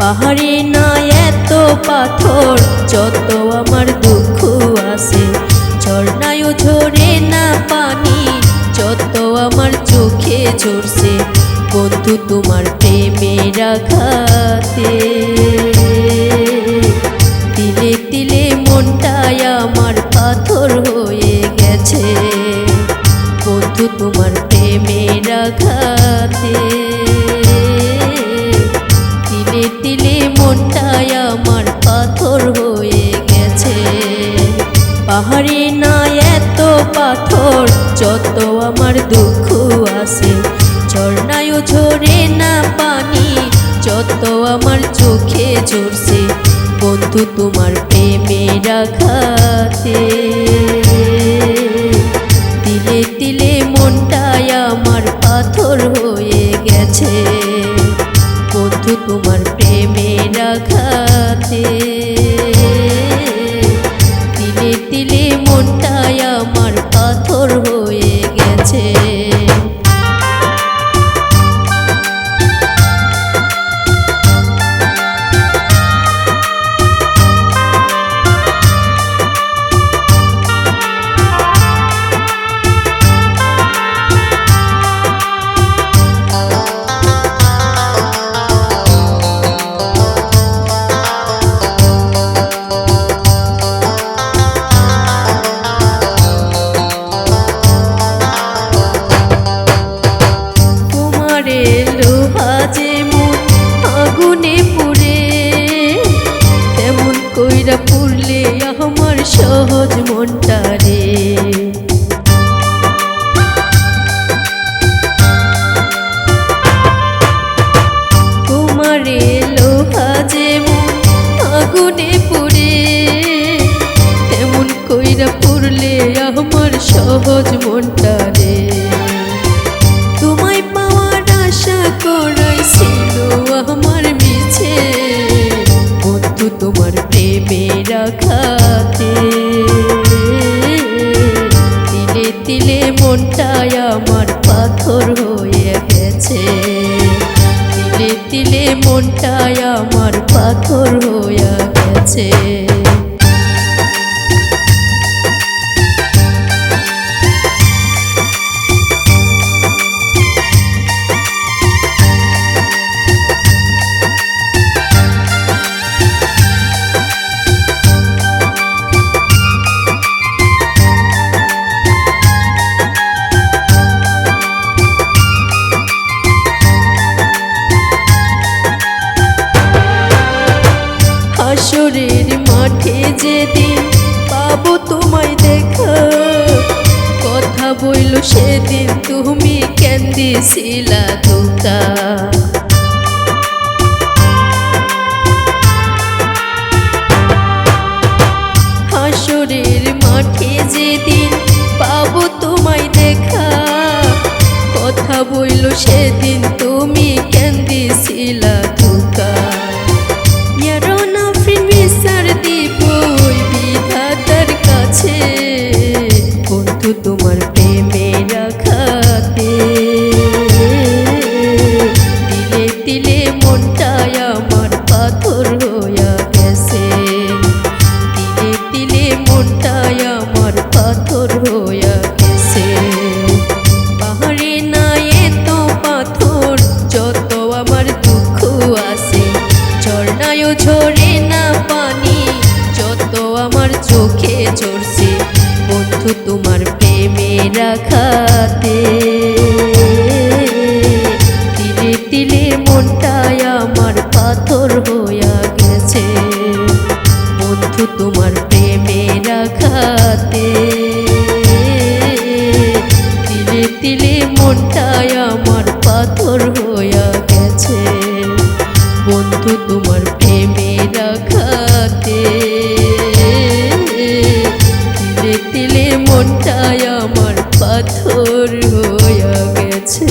পাহাড়ে না এত পাথর, যত আমার দুঃখ আছে। ঝর্ণায়ও ঝরে না পানি, যত আমার চোখে ঝরছে। বন্ধু তোমার প্রেমের আঘাতে তিলে তিলে মনটাই আমার পাথর হয়ে গেছে। বন্ধু তোমার প্রেমের আঘাতে তিলে তিলে মনটাই আমার পাথর হয়ে গেছে। পাহাড়ে না এত পাথর, যত আমার দুঃখ আছে। ঝর্ণায়ও ঝরে না পানি, যত আমার চোখে ঝরছে। বন্ধু তোমার প্রেমের আঘাতে তিলে তিলে মনটাই আমার পাথর হয়ে গেছে। বন্ধু তোমার প্রেমের আঘাতে তিলে তিলে মনটাই আমার পাথর হয়ে গেছে। লোহা যেমন আগুনে পুড়ে, তেমন কইরা পুড়লে আমার সহজ মনটা রে। তোমারে লোহা যেমন আগুনে পুড়ে, তেমন কইরা পুড়লে আমার সহজ মনটা রে। তোমায় পাওয়ার আশা করাইছিল আমার মিছে, বন্ধু তোমার প্রেমের আঘাতে তিলে তিলে মনটাই আমার পাথর হয়ে গেছে। তিলে তিলে মনটাই আমার পাথর হয়ে গেছে। হাসরের মাঠে যেদিন পাবো তোমায় দেখা, কথা বইল সেদিন তুমি কেন্দিছিলা ধোঁকা। হাসরের মাঠে যেদিন পাবো তোমায় দেখা, কথা বইল সেদিন তুমি কেন্দিছিলা ধোঁকা। বিধাতার কাছে বন্ধু তোমার প্রেমের আঘাতে তিলে তিলে মনটাই আমার পাথর হয়ে গেছে। তিলে তিলে মনটাই আমার পাথর হয়ে গেছে। পাহাড়ে না এত পাথর, যত আমার দুঃখ আছে। ঝর্ণায়ও ঝরে না পানি, যত আমার চোখে ঝরছে। বন্ধু তোমার প্রেমের আঘাতে তিলে তিলে মনটাই আমার পাথর হয়ে গেছে। বন্ধু তোমার প্রেমের আঘাতে তিলে তিলে মনটাই আমার পাথর হয়ে গেছে। বন্ধু তোমার প্রেমের আঘাতে তিলে তিলে মনটাই আমার পাথর হয়ে গেছে।